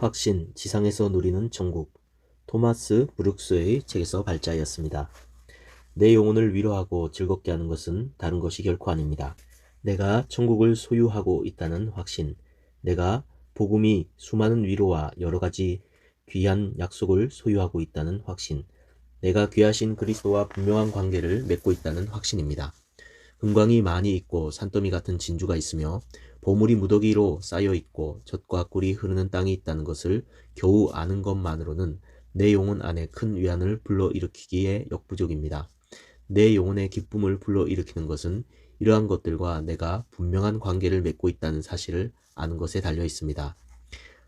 확신, 지상에서 누리는 천국. 토마스 브룩스의 책에서 발자였습니다. 내 영혼을 위로하고 즐겁게 하는 것은 다른 것이 결코 아닙니다. 내가 천국을 소유하고 있다는 확신, 내가 복음이 수많은 위로와 여러 가지 귀한 약속을 소유하고 있다는 확신, 내가 귀하신 그리스도와 분명한 관계를 맺고 있다는 확신입니다. 금광이 많이 있고 산더미 같은 진주가 있으며 보물이 무더기로 쌓여 있고 젖과 꿀이 흐르는 땅이 있다는 것을 겨우 아는 것만으로는 내 영혼 안에 큰 위안을 불러일으키기에 역부족입니다. 내 영혼의 기쁨을 불러일으키는 것은 이러한 것들과 내가 분명한 관계를 맺고 있다는 사실을 아는 것에 달려 있습니다.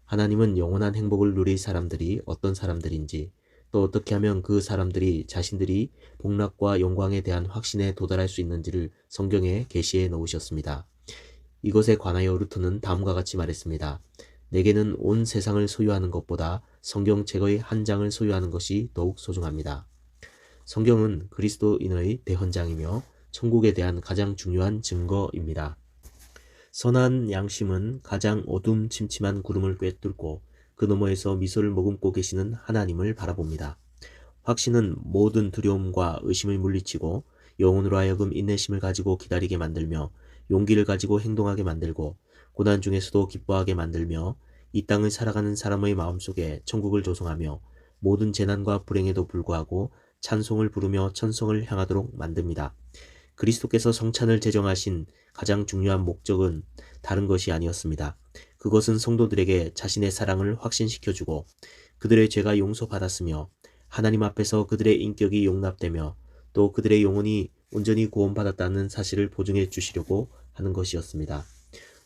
하나님은 영원한 행복을 누릴 사람들이 어떤 사람들인지, 또 어떻게 하면 그 사람들이 자신들이 복락과 영광에 대한 확신에 도달할 수 있는지를 성경에 계시해 놓으셨습니다. 이것에 관하여 루터는 다음과 같이 말했습니다. 내게는 온 세상을 소유하는 것보다 성경 책의 한 장을 소유하는 것이 더욱 소중합니다. 성경은 그리스도인의 대헌장이며 천국에 대한 가장 중요한 증거입니다. 선한 양심은 가장 어둠침침한 구름을 꿰뚫고 그 너머에서 미소를 머금고 계시는 하나님을 바라봅니다. 확신은 모든 두려움과 의심을 물리치고 영혼으로 하여금 인내심을 가지고 기다리게 만들며 용기를 가지고 행동하게 만들고 고난 중에서도 기뻐하게 만들며 이 땅을 살아가는 사람의 마음속에 천국을 조성하며 모든 재난과 불행에도 불구하고 찬송을 부르며 천성을 향하도록 만듭니다. 그리스도께서 성찬을 제정하신 가장 중요한 목적은 다른 것이 아니었습니다. 그것은 성도들에게 자신의 사랑을 확신시켜주고 그들의 죄가 용서받았으며 하나님 앞에서 그들의 인격이 용납되며 또 그들의 영혼이 온전히 구원받았다는 사실을 보증해 주시려고 하는 것이었습니다.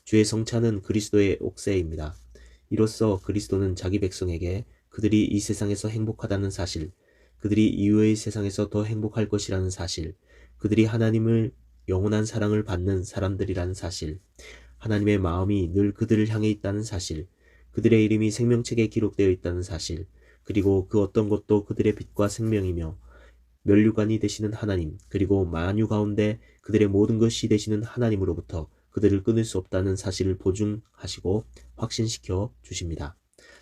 주의 성찬은 그리스도의 옥새입니다. 이로써 그리스도는 자기 백성에게 그들이 이 세상에서 행복하다는 사실, 그들이 이후의 세상에서 더 행복할 것이라는 사실, 그들이 하나님을 영원한 사랑을 받는 사람들이라는 사실, 하나님의 마음이 늘 그들을 향해 있다는 사실, 그들의 이름이 생명책에 기록되어 있다는 사실, 그리고 그 어떤 것도 그들의 빛과 생명이며 면류관이 되시는 하나님, 그리고 만유 가운데 그들의 모든 것이 되시는 하나님으로부터 그들을 끊을 수 없다는 사실을 보증하시고 확신시켜 주십니다.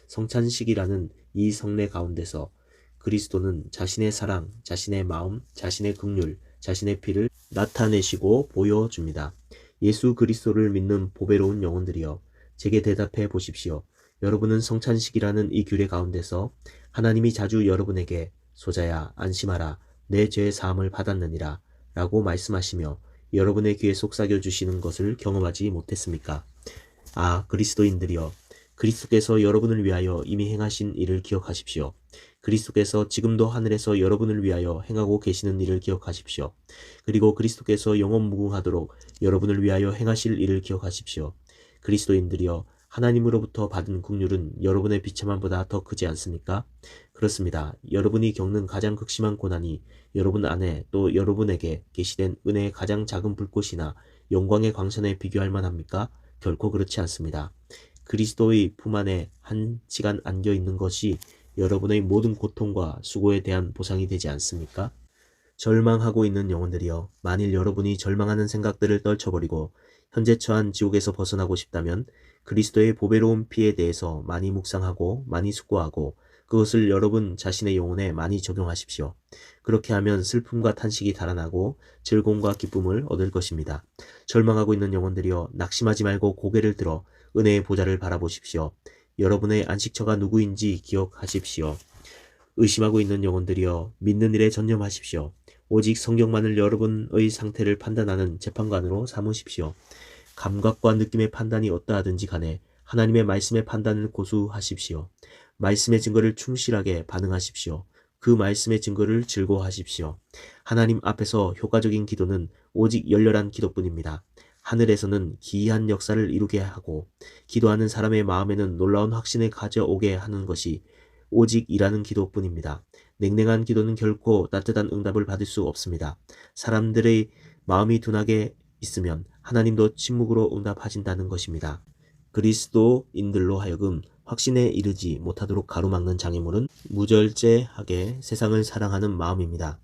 성찬식이라는 이 성례 가운데서 그리스도는 자신의 사랑, 자신의 마음, 자신의 긍휼, 자신의 피를 나타내시고 보여줍니다. 예수 그리스도를 믿는 보배로운 영혼들이여, 제게 대답해 보십시오. 여러분은 성찬식이라는 이 규례 가운데서 하나님이 자주 여러분에게 소자야 안심하라 내 죄의 사함을 받았느니라 라고 말씀하시며 여러분의 귀에 속삭여 주시는 것을 경험하지 못했습니까? 아, 그리스도인들이여, 그리스도께서 여러분을 위하여 이미 행하신 일을 기억하십시오. 그리스도께서 지금도 하늘에서 여러분을 위하여 행하고 계시는 일을 기억하십시오. 그리고 그리스도께서 영원 무궁하도록 여러분을 위하여 행하실 일을 기억하십시오. 그리스도인들이여, 하나님으로부터 받은 긍휼은 여러분의 비참함보다 더 크지 않습니까? 그렇습니다. 여러분이 겪는 가장 극심한 고난이 여러분 안에 또 여러분에게 계시된 은혜의 가장 작은 불꽃이나 영광의 광선에 비교할 만합니까? 결코 그렇지 않습니다. 그리스도의 품 안에 한 시간 안겨 있는 것이 여러분의 모든 고통과 수고에 대한 보상이 되지 않습니까? 절망하고 있는 영혼들이여, 만일 여러분이 절망하는 생각들을 떨쳐버리고 현재 처한 지옥에서 벗어나고 싶다면 그리스도의 보배로운 피에 대해서 많이 묵상하고 많이 숙고하고 그것을 여러분 자신의 영혼에 많이 적용하십시오. 그렇게 하면 슬픔과 탄식이 달아나고 즐거움과 기쁨을 얻을 것입니다. 절망하고 있는 영혼들이여, 낙심하지 말고 고개를 들어 은혜의 보좌를 바라보십시오. 여러분의 안식처가 누구인지 기억하십시오. 의심하고 있는 영혼들이여, 믿는 일에 전념하십시오. 오직 성경만을 여러분의 상태를 판단하는 재판관으로 삼으십시오. 감각과 느낌의 판단이 어떠하든지 간에 하나님의 말씀의 판단을 고수하십시오. 말씀의 증거를 충실하게 반응하십시오. 그 말씀의 증거를 즐거워하십시오. 하나님 앞에서 효과적인 기도는 오직 열렬한 기도뿐입니다. 하늘에서는 기이한 역사를 이루게 하고 기도하는 사람의 마음에는 놀라운 확신을 가져오게 하는 것이 오직 일하는 기도뿐입니다. 냉랭한 기도는 결코 따뜻한 응답을 받을 수 없습니다. 사람들의 마음이 둔하게 있으면 하나님도 침묵으로 응답하신다는 것입니다. 그리스도인들로 하여금 확신에 이르지 못하도록 가로막는 장애물은 무절제하게 세상을 사랑하는 마음입니다.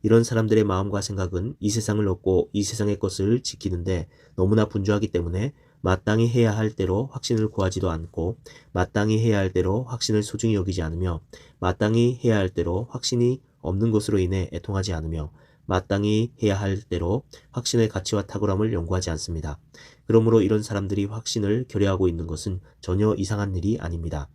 이런 사람들의 마음과 생각은 이 세상을 얻고 이 세상의 것을 지키는데 너무나 분주하기 때문에 마땅히 해야 할 대로 확신을 구하지도 않고 마땅히 해야 할 대로 확신을 소중히 여기지 않으며 마땅히 해야 할 대로 확신이 없는 것으로 인해 애통하지 않으며 마땅히 해야 할 대로 확신의 가치와 탁월함을 연구하지 않습니다. 그러므로 이런 사람들이 확신을 결여하고 있는 것은 전혀 이상한 일이 아닙니다.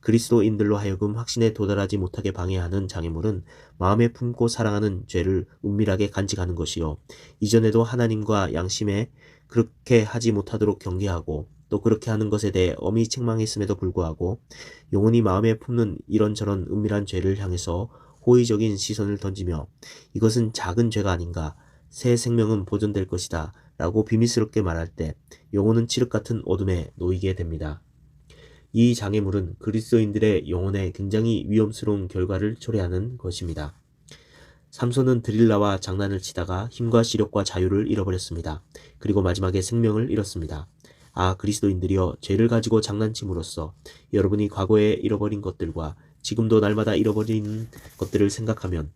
그리스도인들로 하여금 확신에 도달하지 못하게 방해하는 장애물은 마음에 품고 사랑하는 죄를 은밀하게 간직하는 것이요. 이전에도 하나님과 양심에 그렇게 하지 못하도록 경계하고 또 그렇게 하는 것에 대해 엄히 책망했음에도 불구하고 영혼이 마음에 품는 이런저런 은밀한 죄를 향해서 호의적인 시선을 던지며 이것은 작은 죄가 아닌가, 새 생명은 보존될 것이다 라고 비밀스럽게 말할 때 영혼은 칠흑 같은 어둠에 놓이게 됩니다. 이 장애물은 그리스도인들의 영혼에 굉장히 위험스러운 결과를 초래하는 것입니다. 삼손은 드릴라와 장난을 치다가 힘과 시력과 자유를 잃어버렸습니다. 그리고 마지막에 생명을 잃었습니다. 아, 그리스도인들이여, 죄를 가지고 장난침으로써 여러분이 과거에 잃어버린 것들과 지금도 날마다 잃어버리는 것들을 생각하면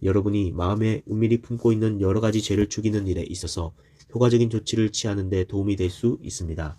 여러분이 마음에 은밀히 품고 있는 여러 가지 죄를 죽이는 일에 있어서 효과적인 조치를 취하는 데 도움이 될 수 있습니다.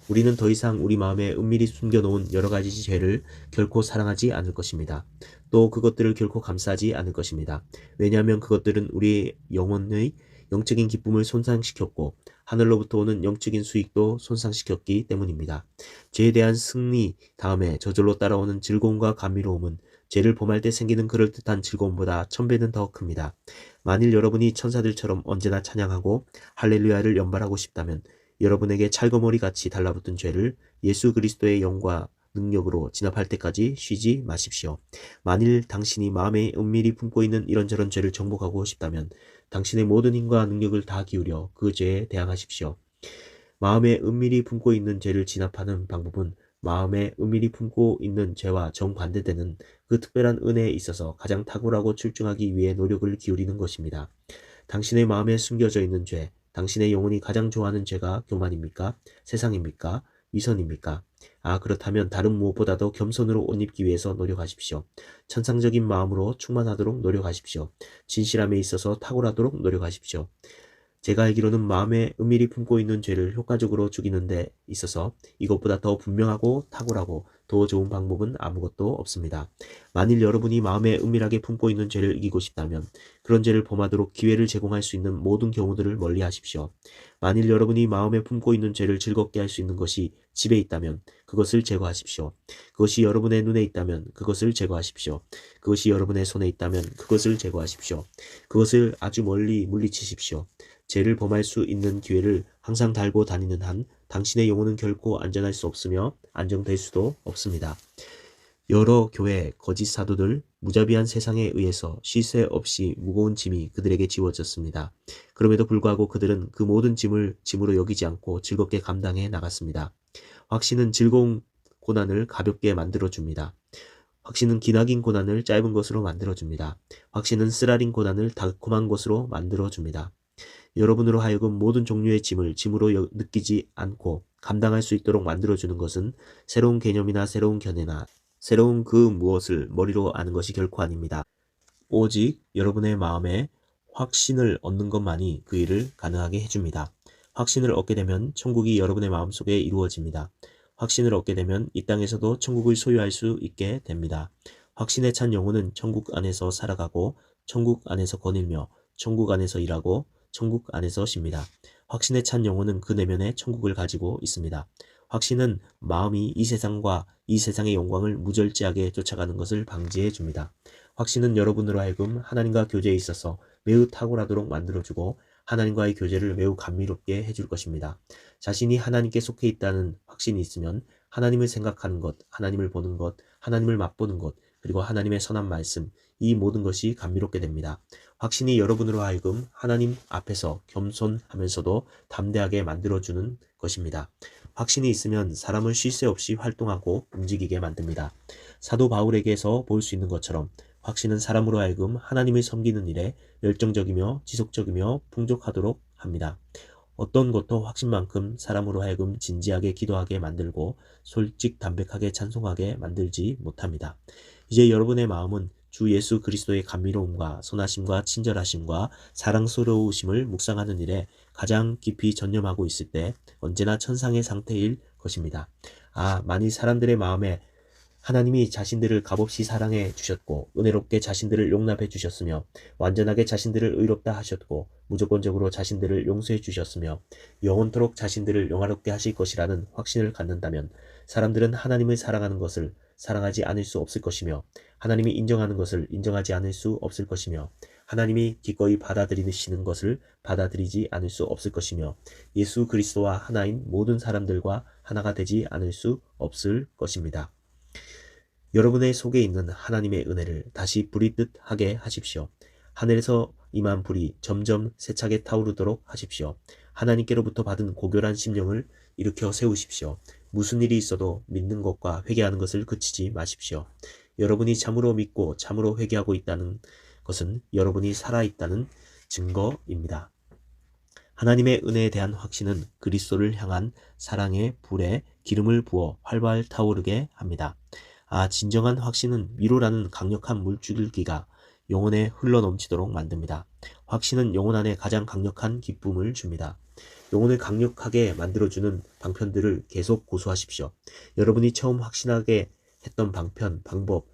우리는 더 이상 우리 마음에 은밀히 숨겨놓은 여러 가지 죄를 결코 사랑하지 않을 것입니다. 또 그것들을 결코 감싸지 않을 것입니다. 왜냐하면 그것들은 우리의 영혼의 영적인 기쁨을 손상시켰고 하늘로부터 오는 영적인 수익도 손상시켰기 때문입니다. 죄에 대한 승리 다음에 저절로 따라오는 즐거움과 감미로움은 죄를 범할 때 생기는 그럴듯한 즐거움보다 1000배는 더 큽니다. 만일 여러분이 천사들처럼 언제나 찬양하고 할렐루야를 연발하고 싶다면 여러분에게 찰거머리 같이 달라붙은 죄를 예수 그리스도의 영과 능력으로 진압할 때까지 쉬지 마십시오. 만일 당신이 마음에 은밀히 품고 있는 이런저런 죄를 정복하고 싶다면 당신의 모든 힘과 능력을 다 기울여 그 죄에 대항하십시오. 마음에 은밀히 품고 있는 죄를 진압하는 방법은 마음에 은밀히 품고 있는 죄와 정반대되는 그 특별한 은혜에 있어서 가장 탁월하고 출중하기 위해 노력을 기울이는 것입니다. 당신의 마음에 숨겨져 있는 죄, 당신의 영혼이 가장 좋아하는 죄가 교만입니까? 세상입니까? 위선입니까? 아, 그렇다면 다른 무엇보다도 겸손으로 옷 입기 위해서 노력하십시오. 천상적인 마음으로 충만하도록 노력하십시오. 진실함에 있어서 탁월하도록 노력하십시오. 제가 알기로는 마음에 은밀히 품고 있는 죄를 효과적으로 죽이는 데 있어서 이것보다 더 분명하고 탁월하고 더 좋은 방법은 아무것도 없습니다. 만일 여러분이 마음에 은밀하게 품고 있는 죄를 이기고 싶다면 그런 죄를 범하도록 기회를 제공할 수 있는 모든 경우들을 멀리 하십시오. 만일 여러분이 마음에 품고 있는 죄를 즐겁게 할 수 있는 것이 집에 있다면 그것을 제거하십시오. 그것이 여러분의 눈에 있다면 그것을 제거하십시오. 그것이 여러분의 손에 있다면 그것을 제거하십시오. 그것을 아주 멀리 물리치십시오. 죄를 범할 수 있는 기회를 항상 달고 다니는 한 당신의 영혼은 결코 안전할 수 없으며 안정될 수도 없습니다. 여러 교회 거짓 사도들, 무자비한 세상에 의해서 쉴 새 없이 무거운 짐이 그들에게 지워졌습니다. 그럼에도 불구하고 그들은 그 모든 짐을 짐으로 여기지 않고 즐겁게 감당해 나갔습니다. 확신은 즐거운 고난을 가볍게 만들어줍니다. 확신은 기나긴 고난을 짧은 것으로 만들어줍니다. 확신은 쓰라린 고난을 달콤한 것으로 만들어줍니다. 여러분으로 하여금 모든 종류의 짐을 짐으로 느끼지 않고 감당할 수 있도록 만들어주는 것은 새로운 개념이나 새로운 견해나 새로운 그 무엇을 머리로 아는 것이 결코 아닙니다. 오직 여러분의 마음에 확신을 얻는 것만이 그 일을 가능하게 해줍니다. 확신을 얻게 되면 천국이 여러분의 마음속에 이루어집니다. 확신을 얻게 되면 이 땅에서도 천국을 소유할 수 있게 됩니다. 확신에 찬 영혼은 천국 안에서 살아가고 천국 안에서 거닐며 천국 안에서 일하고 천국 안에서 쉽니다. 확신에 찬 영혼은 그 내면에 천국을 가지고 있습니다. 확신은 마음이 이 세상과 이 세상의 영광을 무절제하게 쫓아가는 것을 방지해 줍니다. 확신은 여러분으로 하여금 하나님과 교제에 있어서 매우 탁월하도록 만들어주고 하나님과의 교제를 매우 감미롭게 해줄 것입니다. 자신이 하나님께 속해 있다는 확신이 있으면 하나님을 생각하는 것, 하나님을 보는 것, 하나님을 맛보는 것, 그리고 하나님의 선한 말씀, 이 모든 것이 감미롭게 됩니다. 확신이 여러분으로 하여금 하나님 앞에서 겸손하면서도 담대하게 만들어주는 것입니다. 확신이 있으면 사람을 쉴 새 없이 활동하고 움직이게 만듭니다. 사도 바울에게서 볼 수 있는 것처럼 확신은 사람으로 하여금 하나님을 섬기는 일에 열정적이며 지속적이며 풍족하도록 합니다. 어떤 것도 확신만큼 사람으로 하여금 진지하게 기도하게 만들고 솔직담백하게 찬송하게 만들지 못합니다. 이제 여러분의 마음은 주 예수 그리스도의 감미로움과 선하심과 친절하심과 사랑스러우심을 묵상하는 일에 가장 깊이 전념하고 있을 때 언제나 천상의 상태일 것입니다. 만일 사람들의 마음에 하나님이 자신들을 값없이 사랑해 주셨고 은혜롭게 자신들을 용납해 주셨으며 완전하게 자신들을 의롭다 하셨고 무조건적으로 자신들을 용서해 주셨으며 영원토록 자신들을 영화롭게 하실 것이라는 확신을 갖는다면 사람들은 하나님을 사랑하는 것을 사랑하지 않을 수 없을 것이며 하나님이 인정하는 것을 인정하지 않을 수 없을 것이며 하나님이 기꺼이 받아들이시는 것을 받아들이지 않을 수 없을 것이며 예수 그리스도와 하나인 모든 사람들과 하나가 되지 않을 수 없을 것입니다. 여러분의 속에 있는 하나님의 은혜를 다시 불이 듯 하게 하십시오. 하늘에서 임한 불이 점점 세차게 타오르도록 하십시오. 하나님께로부터 받은 고결한 심령을 일으켜 세우십시오. 무슨 일이 있어도 믿는 것과 회개하는 것을 그치지 마십시오. 여러분이 참으로 믿고 참으로 회개하고 있다는 것은 여러분이 살아있다는 증거입니다. 하나님의 은혜에 대한 확신은 그리스도를 향한 사랑의 불에 기름을 부어 활발 타오르게 합니다. 진정한 확신은 위로라는 강력한 물줄기가 영혼에 흘러넘치도록 만듭니다. 확신은 영혼 안에 가장 강력한 기쁨을 줍니다. 영혼을 강력하게 만들어주는 방편들을 계속 고수하십시오. 여러분이 처음 확신하게 했던 방편, 방법,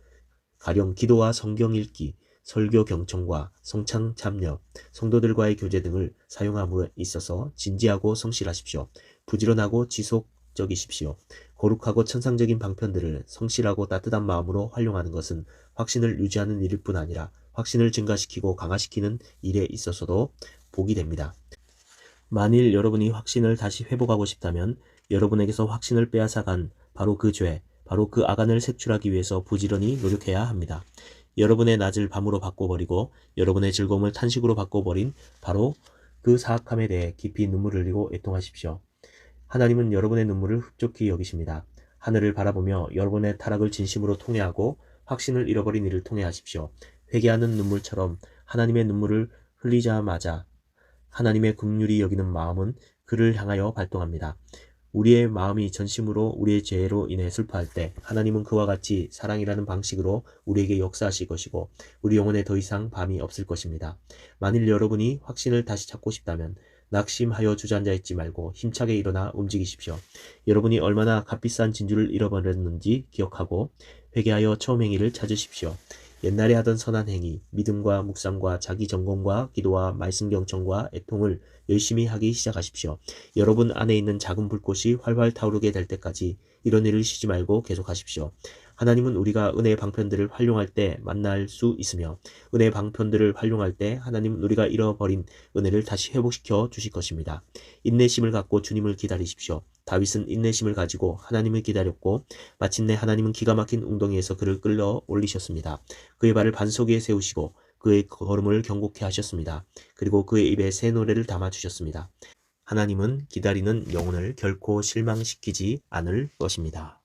가령 기도와 성경 읽기, 설교 경청과 성찬 참여, 성도들과의 교제 등을 사용함에 있어서 진지하고 성실하십시오. 부지런하고 지속적이십시오. 거룩하고 천상적인 방편들을 성실하고 따뜻한 마음으로 활용하는 것은 확신을 유지하는 일일 뿐 아니라 확신을 증가시키고 강화시키는 일에 있어서도 복이 됩니다. 만일 여러분이 확신을 다시 회복하고 싶다면 여러분에게서 확신을 빼앗아간 바로 그 죄, 바로 그 악안을 색출하기 위해서 부지런히 노력해야 합니다. 여러분의 낮을 밤으로 바꿔버리고 여러분의 즐거움을 탄식으로 바꿔버린 바로 그 사악함에 대해 깊이 눈물을 흘리고 애통하십시오. 하나님은 여러분의 눈물을 흡족히 여기십니다. 하늘을 바라보며 여러분의 타락을 진심으로 통회하고 확신을 잃어버린 이를 통회하십시오. 회개하는 눈물처럼 하나님의 눈물을 흘리자마자 하나님의 긍휼히 여기는 마음은 그를 향하여 발동합니다. 우리의 마음이 전심으로 우리의 죄로 인해 슬퍼할 때 하나님은 그와 같이 사랑이라는 방식으로 우리에게 역사하실 것이고 우리 영혼에 더 이상 밤이 없을 것입니다. 만일 여러분이 확신을 다시 찾고 싶다면 낙심하여 주저앉아있지 말고 힘차게 일어나 움직이십시오. 여러분이 얼마나 값비싼 진주를 잃어버렸는지 기억하고 회개하여 처음 행위를 찾으십시오. 옛날에 하던 선한 행위, 믿음과 묵상과 자기 점검과 기도와 말씀 경청과 애통을 열심히 하기 시작하십시오. 여러분 안에 있는 작은 불꽃이 활활 타오르게 될 때까지 이런 일을 쉬지 말고 계속하십시오. 하나님은 우리가 은혜의 방편들을 활용할 때 만날 수 있으며 은혜의 방편들을 활용할 때 하나님은 우리가 잃어버린 은혜를 다시 회복시켜 주실 것입니다. 인내심을 갖고 주님을 기다리십시오. 다윗은 인내심을 가지고 하나님을 기다렸고 마침내 하나님은 기가 막힌 웅덩이에서 그를 끌어 올리셨습니다. 그의 발을 반석 위에 세우시고 그의 걸음을 경고케 하셨습니다. 그리고 그의 입에 새 노래를 담아주셨습니다. 하나님은 기다리는 영혼을 결코 실망시키지 않을 것입니다.